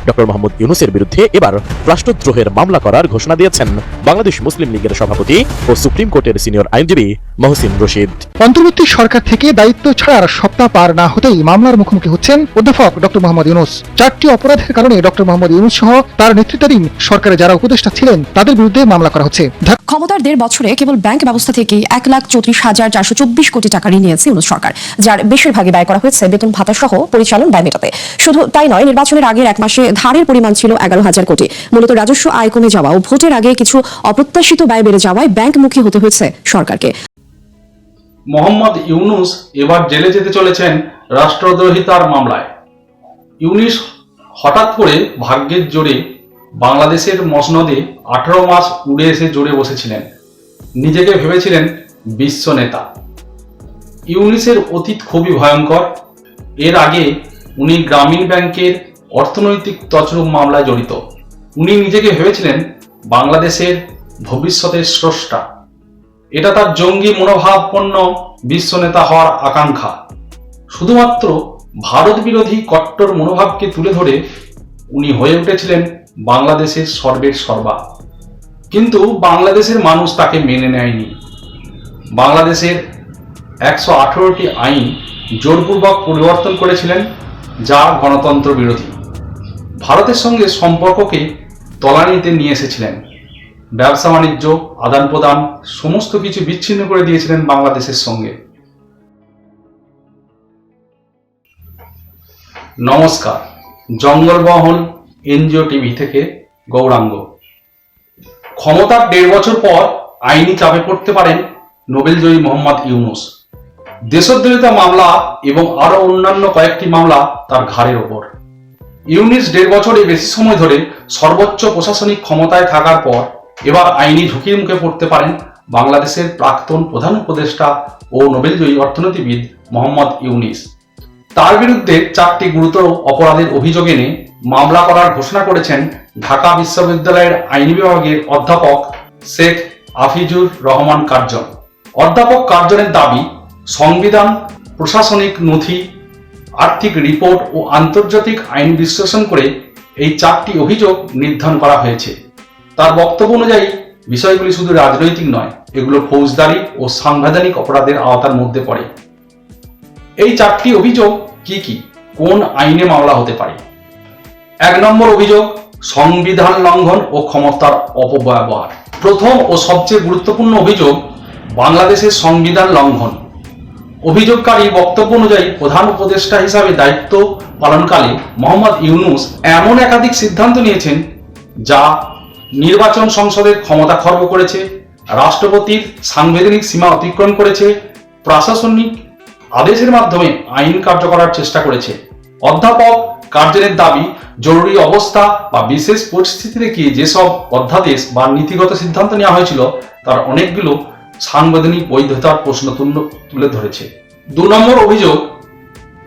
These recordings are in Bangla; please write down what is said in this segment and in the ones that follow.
ডক্টর মোহাম্মদ ইউনূসের বিরুদ্ধে এবার রাষ্ট্রদ্রোহের মামলা করার ঘোষণা দিয়েছেন বাংলাদেশ মুসলিম লীগের সভাপতি ও সুপ্রিম কোর্টের সিনিয়র আইনজীবী মহসিন রশিদ। অন্তর্বর্তী সরকার থেকে দায়িত্ব ছাড়ার সপ্তাহ পার না হতেই মামলার মুখোমুখি হচ্ছেন অধ্যাপক ডক্টর মোহাম্মদ ইউনূস। 4টি অপরাধের কারণে ডক্টর মোহাম্মদ ইউনূস সহ তার নেতৃত্বাধীন সরকারে যারা উপদেষ্টা ছিলেন তাদের বিরুদ্ধে মামলা করা হচ্ছে। ক্ষমতার 1.5 বছরে কেবল ব্যাংক ব্যবস্থা থেকেই 1,34,424 কোটি টাকা ঋণ নিয়েছে ইউনূস সরকার, যার বেশিরভাগই ব্যয় করা হয়েছে বেতন ভাতা সহ পরিচালন ব্যয় মেটাতে। শুধু তাই নয়, নির্বাচনের আগের 1 মাসে ধারের পরিমাণ ছিল 11,000 কোটি। মূলত রাজস্ব আয় কমে যাওয়া ও ভোটের আগে কিছু অপ্রত্যাশিত ব্যয় বেড়ে যাওয়ায় ব্যাংকমুখী হতে হয়েছে সরকারকে। মোহাম্মদ ইউনূস এবার জেলে যেতে চলেছেন রাষ্ট্রদ্রোহিতার মামলায়। ইউনূস হঠাৎ করে ভাগ্যের জোরে বাংলাদেশের মসনদে 18 মাস উড়ে এসে জোরে বসেছিলেন। নিজেকে ভেবেছিলেন বিশ্ব নেতা। ইউনূসের অতীত খুবই ভয়ঙ্কর। এর আগে উনি গ্রামীণ ব্যাংকের অর্থনৈতিক তছরূপ মামলায় জড়িত। উনি নিজেকে ভেবেছিলেন বাংলাদেশের ভবিষ্যতের স্রষ্টা। এটা তার জঙ্গি মনোভাবাপন্ন বিশ্ব নেতা হওয়ার আকাঙ্ক্ষা। শুধুমাত্র ভারত বিরোধী কট্টর মনোভাবকে তুলে ধরে উনি হয়ে উঠেছিলেন বাংলাদেশের সর্বের সর্বা। কিন্তু বাংলাদেশের মানুষ তাকে মেনে নেয়নি। বাংলাদেশের 118টি আইন জোরপূর্বক পরিবর্তন করেছিলেন, যা গণতন্ত্র বিরোধী। ভারতের সঙ্গে সম্পর্ককে তলানিতে নিয়ে এসেছিলেন। ব্যবসা বাণিজ্য, আদান প্রদান সমস্ত কিছু বিচ্ছিন্ন করে দিয়েছিলেন বাংলাদেশের সঙ্গে। নমস্কার, জঙ্গলমহল এনজিও টিভি থেকে গৌরাঙ্গ। ক্ষমতার 1.5 বছর পর আইনি চাপে পড়তে পারেন নোবেলজয়ী মোহাম্মদ ইউনূস। দেশদ্রোহিতা মামলা এবং আরো অন্যান্য কয়েকটি মামলা তার ঘাড়ের ওপর। ইউনূস 1.5 বছরের বেশি সময় ধরে সর্বোচ্চ প্রশাসনিক ক্ষমতায় থাকার পর এবার আইনি ঝুঁকির মুখে পড়তে পারেন বাংলাদেশের প্রাক্তন প্রধান উপদেষ্টা ও নোবেলজয়ী অর্থনীতিবিদ মোহাম্মদ ইউনূস। তার বিরুদ্ধে 4টি গুরুতর অপরাধের অভিযোগ এনে মামলা করার ঘোষণা করেছেন ঢাকা বিশ্ববিদ্যালয়ের আইন বিভাগের অধ্যাপক শেখ আফিজুর রহমান কার্জন। অধ্যাপক কার্জনের দাবি, সংবিধান, প্রশাসনিক নথি, আর্থিক রিপোর্ট ও আন্তর্জাতিক আইন বিশ্লেষণ করে এই 4টি অভিযোগ নির্ধারণ করা হয়েছে। তার বক্তব্য অনুযায়ী বিষয়গুলি শুধু রাজনৈতিক নয়, এগুলো ফৌজদারি ও সাংবিধানিক অপরাধের আওতার মধ্যে পড়ে। এই 4টি অভিযোগ কি কি, কোন আইনে মামলা হতে পারে? 1 নম্বর অভিযোগ, সংবিধান লঙ্ঘন ও ক্ষমতার অপব্যবহার। প্রথম ও সবচেয়ে গুরুত্বপূর্ণ অভিযোগ, বাংলাদেশের সংবিধান লঙ্ঘন। অভিযোগকারী বক্তব্য অনুযায়ী প্রধান উপদেষ্টা হিসাবে দায়িত্ব পালনকালে মোহাম্মদ ইউনূস এমন একাধিক সিদ্ধান্ত নিয়েছেন যা নির্বাচন সংসদের ক্ষমতা খর্ব করেছে, রাষ্ট্রপতির সাংবিধানিক সীমা অতিক্রম করেছে, প্রশাসনিক আদেশের মাধ্যমে আইন কার্যকর করার চেষ্টা করেছে। অধ্যাপক কার্জনের দাবি, জরুরি অবস্থা বা বিশেষ পরিস্থিতিতে গিয়ে যেসব অধ্যাদেশ বা নীতিগত সিদ্ধান্ত নেওয়া হয়েছিল তার অনেকগুলো সাংবিধানিক বৈধতার প্রশ্ন তুলে ধরেছে। 2 নম্বর অভিযোগ,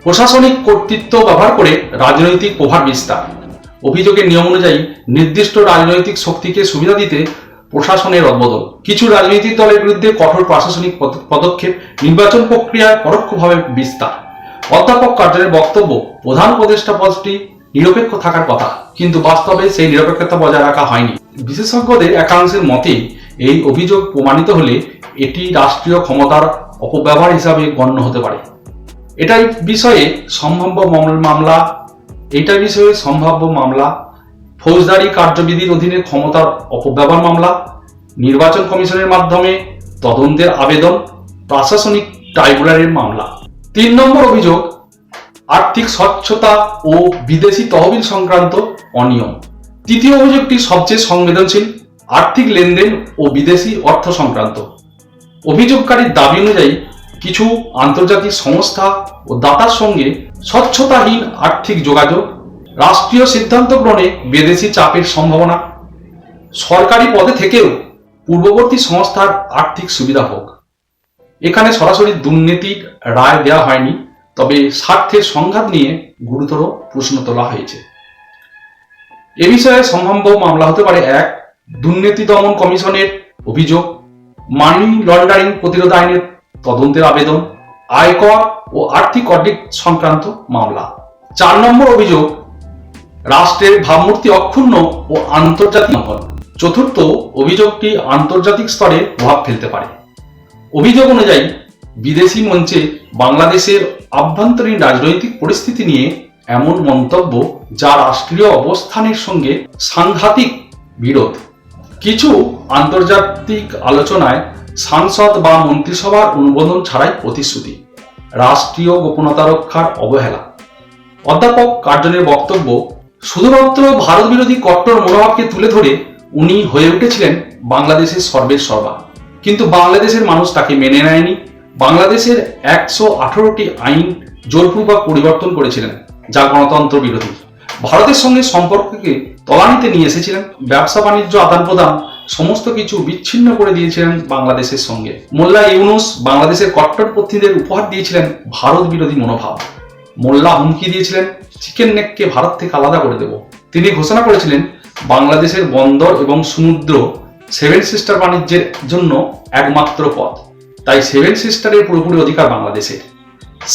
প্রশাসনিক কর্তৃত্ব ব্যবহার করে রাজনৈতিক প্রভাব বিস্তার। অভিযোগের নিয়ম অনুযায়ী নির্দিষ্ট রাজনৈতিক শক্তিকে সুবিধা দিতে প্রশাসনের রদবদল, কিছু রাজনৈতিক দলের বিরুদ্ধে কঠোর প্রশাসনিক পদক্ষেপ, নির্বাচন প্রক্রিয়ায় পরোক্ষভাবে বিস্তার। অধ্যাপক কার্জনের বক্তব্য, প্রধান উপদেষ্টা পদটি নিরপেক্ষ থাকার কথা, কিন্তু বাস্তবে সেই নিরপেক্ষতা বজায় রাখা হয়নি। বিশেষজ্ঞদের একাংশের মতে এই অভিযোগ প্রমাণিত হলে এটি রাষ্ট্রীয় ক্ষমতার অপব্যবহার হিসাবে গণ্য হতে পারে। এটাই বিষয়ে সম্ভাব্য মামলা, ফৌজদারি কার্যবিধির অধীনে ক্ষমতার অপব্যবহার মামলা, নির্বাচন কমিশনের মাধ্যমে তদন্তের আবেদন, প্রশাসনিক ট্রাইব্যুনালের মামলা। 3 নম্বর অভিযোগ, আর্থিক স্বচ্ছতা ও বিদেশি তহবিল সংক্রান্ত অনিয়ম। তৃতীয় অভিযোগটি সবচেয়ে সংবেদনশীল, আর্থিক লেনদেন ও বিদেশি অর্থ সংক্রান্ত। অভিযোগকারীর দাবি অনুযায়ী কিছু আন্তর্জাতিক সংস্থা ও দাতার সঙ্গে স্বচ্ছতাহীন আর্থিক যোগাযোগ, রাষ্ট্রীয় সিদ্ধান্ত গ্রহণে বিদেশি চাপের সম্ভাবনা, সরকারি পদে থেকেও পূর্ববর্তী সংস্থার আর্থিক সুবিধা হোক। এখানে সরাসরি দুর্নীতির রায় দেওয়া হয়নি, তবে স্বার্থের সংঘাত নিয়ে গুরুতর প্রশ্ন তোলা হয়েছে। এ বিষয়ে সম্ভাব্য মামলা হতে পারে: 1. দুর্নীতি দমন কমিশনের অভিযোগ, মানি লন্ডারিং প্রতিরোধ আইনের তদন্তের আবেদন, আয়কর ও আর্থিক অডিট সংক্রান্ত মামলা। 4 নম্বর অভিযোগ, রাষ্ট্রের ভাবমূর্তি অক্ষুণ্ণ ও আন্তর্জাতিক হন। চতুর্থ, অভিযোগটি আন্তর্জাতিক স্তরে প্রভাব ফেলতে পারে। অভিযোগ অনুযায়ী বিদেশি মঞ্চে বাংলাদেশের আভ্যন্তরীণ রাজনৈতিক পরিস্থিতি নিয়ে এমন মন্তব্য যা রাষ্ট্রীয় অবস্থানের সঙ্গে সাংঘাতিক বিরোধ। কিছু আন্তর্জাতিক আলোচনায় সাংসদ বা মন্ত্রিসভার অনুমোদন ছাড়াই প্রতিশ্রুতি, রাষ্ট্রীয় গোপনতা রক্ষার অবহেলা। অধ্যাপক কার্জনের বক্তব্য, শুধুমাত্র ভারত বিরোধী কট্টর মনোভাবকে তুলে ধরে উনি হয়ে উঠেছিলেন বাংলাদেশের সর্বের সর্বা, কিন্তু বাংলাদেশের মানুষ তাকে মেনে নেয়নি। বাংলাদেশের 118টি আইন জোরপূর্বক পরিবর্তন করেছিলেন যা গণতন্ত্র বিরোধী। ভারতের সঙ্গে সম্পর্ককে তলানিতে নিয়ে এসেছিলেন। ব্যবসা বাণিজ্য আদান প্রদান সমস্ত কিছু বিচ্ছিন্ন করে দিয়েছিলেন বাংলাদেশের সঙ্গে। মোল্লা ইউনুস বাংলাদেশের কট্টরপন্থীদের উপহার দিয়েছিলেন ভারত বিরোধী মনোভাব। মোল্লা হুমকি দিয়েছিলেন চিকেন নেককে ভারত থেকে আলাদা করে দেব। তিনি ঘোষণা করেছিলেন বাংলাদেশের বন্দর এবং সমুদ্র সেভেন সিস্টার বাণিজ্যের জন্য একমাত্র পথ, তাই সেভেন সিস্টারের পুরোপুরি অধিকার বাংলাদেশের।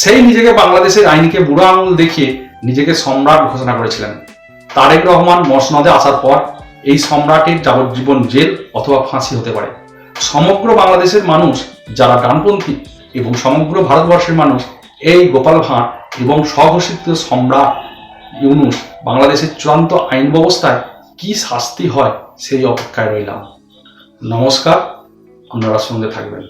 সেই নিজেকে বাংলাদেশের আইনকে বুড়ো আঙুল দেখিয়ে নিজেকে সম্রাট ঘোষণা করেছিলেন। তারেক রহমান মসনদে আসার পর এই সম্রাটের যাবজ্জীবন জেল অথবা ফাঁসি হতে পারে। সমগ্র বাংলাদেশের মানুষ যারা ডানপন্থী এবং সমগ্র ভারতবর্ষের মানুষ এই গোপাল ভাঁড় এবং স্বঘোষিত সম্রাট ইউনুস বাংলাদেশের চূড়ান্ত আইন ব্যবস্থায় কি শাস্তি হয় সেই অপেক্ষায় রইলাম। নমস্কার, আপনারা সঙ্গে থাকবেন।